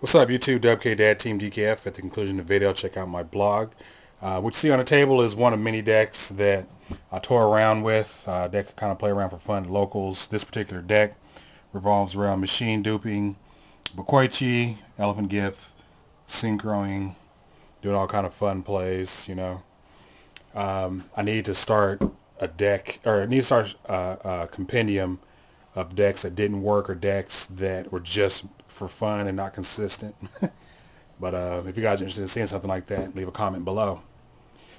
What's up, YouTube? WK Dad Team DKF. At the conclusion of the video, check out my blog. What you see on the table is one of many decks that I toy around with. Deck I kind of play around for fun. Locals. This particular deck revolves around machine duping, Bokoichi, Elephant Gift, synchroing, doing all kind of fun plays. I need to start a deck, or I need to start a compendium of decks that didn't work or decks that were just for fun and not consistent. But if you guys are interested in seeing something like that, leave a comment below.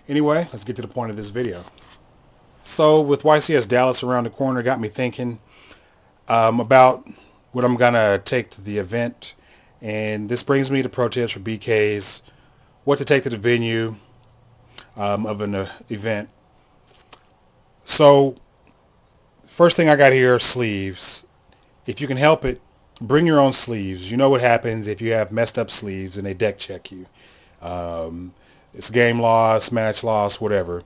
Anyway, let's get to the point of this video. So with YCS Dallas around the corner, got me thinking about what I'm going to take to the event. And this brings me to pro tips for BKs, what to take to the venue of an event. So first thing I got here are sleeves. If you can help it, bring your own sleeves. You know what happens if you have messed up sleeves and they deck check you. It's game loss, match loss, whatever.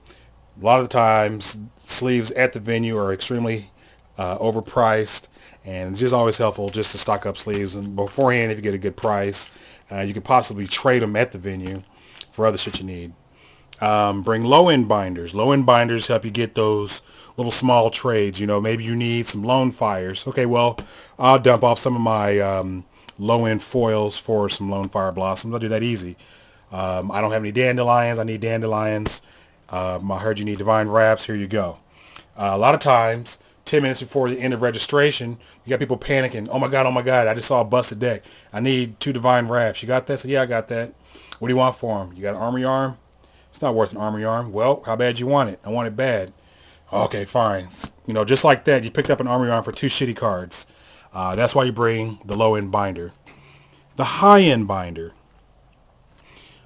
A lot of the times, sleeves at the venue are extremely overpriced, and it's just always helpful just to stock up sleeves. And beforehand, if you get a good price, you could possibly trade them at the venue for other shit you need. Bring low-end binders. Low-end binders help you get those little small trades. Maybe you need some lone fires. Okay, well, I'll dump off some of my low-end foils for some lone fire blossoms. I'll do that easy. I don't have any dandelions. I need dandelions. I heard you need divine wraps. Here you go. A lot of times, 10 minutes before the end of registration, you got people panicking. Oh my God, I just saw a busted deck. I need 2 divine wraps. You got that? So yeah, I got that. What do you want for them? You got an armor yarn? It's not worth an armor yarn. Well, how bad you want it? I want it bad. Okay, fine. Just like that, you picked up an armor yarn for 2 shitty cards. That's why you bring the low-end binder. The high-end binder.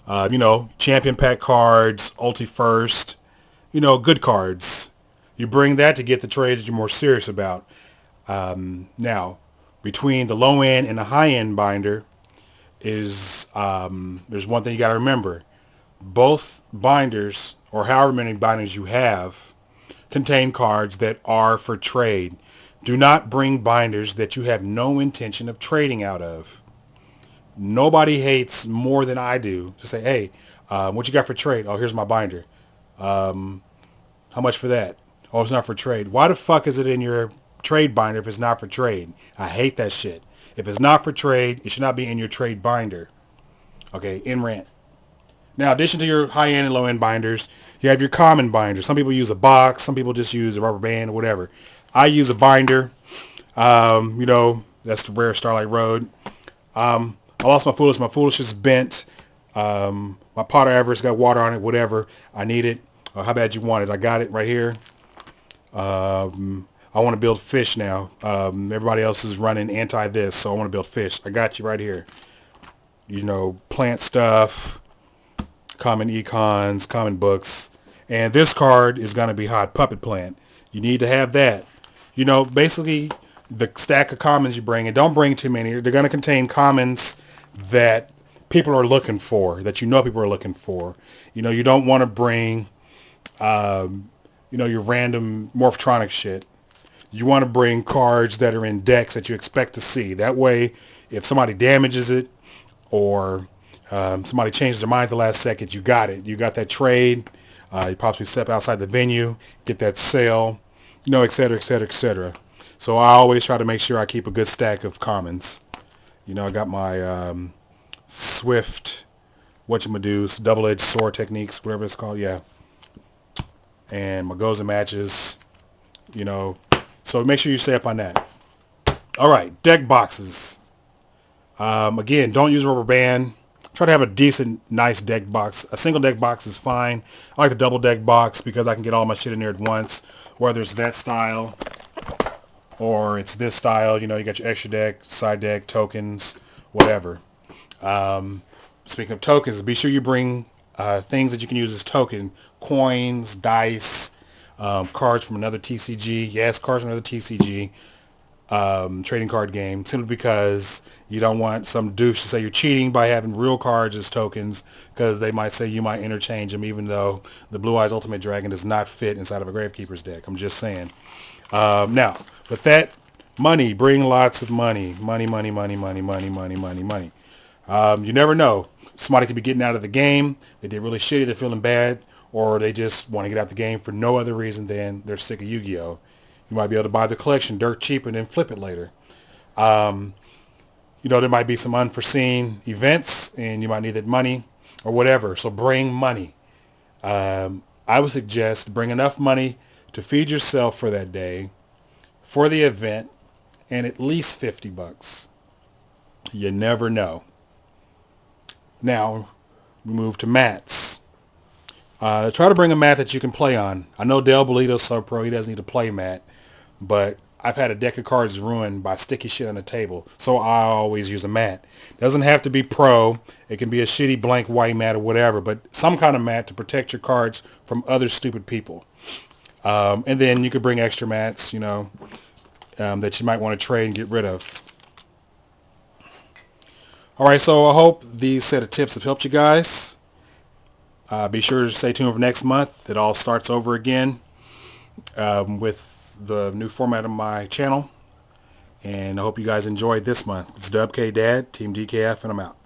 Champion pack cards, ulti first, good cards. You bring that to get the trades that you're more serious about. Now, between the low end and the high end binder is there's one thing you got to remember. Both binders, or however many binders you have, contain cards that are for trade. Do not bring binders that you have no intention of trading out of. Nobody hates more than I do to say, hey, what you got for trade? Oh, here's my binder. How much for that? Oh, it's not for trade. Why the fuck is it in your trade binder if it's not for trade? I hate that shit. If it's not for trade, it should not be in your trade binder. Okay, in rant. Now, in addition to your high-end and low-end binders, you have your common binder. Some people use a box. Some people just use a rubber band or whatever. I use a binder. That's the rare Starlight Road. I lost my foolish. My foolish is bent. My Potter Everest got water on it. Whatever. I need it. How bad you want it? I got it right here. I want to build fish now. Everybody else is running anti this, so I want to build fish. I got you right here. Plant stuff, common econs, common books. And this card is going to be Hot Puppet Plant. You need to have that. Basically, the stack of commons you bring, and don't bring too many. They're going to contain commons that people are looking for, that people are looking for. You don't want to bring, your random Morphtronic shit. You want to bring cards that are in decks that you expect to see. That way, if somebody damages it, or somebody changes their mind at the last second, you got it. You got that trade. You possibly step outside the venue, get that sale, et cetera, et cetera, et cetera. So I always try to make sure I keep a good stack of commons. I got my Swift, whatchamadoo's, double-edged sword techniques, whatever it's called, yeah. And my goes and matches, So make sure you stay up on that. All right, deck boxes. Again, don't use a rubber band. Try to have a decent, nice deck box. A single deck box is fine. I like the double deck box because I can get all my shit in there at once, whether it's that style or it's this style. You got your extra deck, side deck, tokens, whatever. Speaking of tokens, be sure you bring things that you can use as token. Coins, dice, cards from another TCG. Yes, cards from another TCG. Trading card game, simply because you don't want some douche to say you're cheating by having real cards as tokens, because they might say you might interchange them, even though the Blue Eyes Ultimate Dragon does not fit inside of a Gravekeeper's deck. I'm just saying. Now, with that, money, bring lots of money. Money, money, money, money, money, money, money, money. You never know. Somebody could be getting out of the game. They did really shitty. They're feeling bad. Or they just want to get out the game for no other reason than they're sick of Yu-Gi-Oh! You might be able to buy the collection dirt cheap and then flip it later. There might be some unforeseen events and you might need that money or whatever. So bring money. I would suggest bring enough money to feed yourself for that day, for the event, and at least $50. You never know. Now, we move to mats. Try to bring a mat that you can play on. I know Del Bolito's so pro, he doesn't need a play mat, but I've had a deck of cards ruined by sticky shit on the table, so I always use a mat. Doesn't have to be pro. It can be a shitty blank white mat or whatever, but some kind of mat to protect your cards from other stupid people. And then you could bring extra mats, that you might want to trade and get rid of. All right, so I hope these set of tips have helped you guys. Be sure to stay tuned for next month. It all starts over again with the new format of my channel. And I hope you guys enjoyed this month. It's Dub K Dad, Team DKF, and I'm out.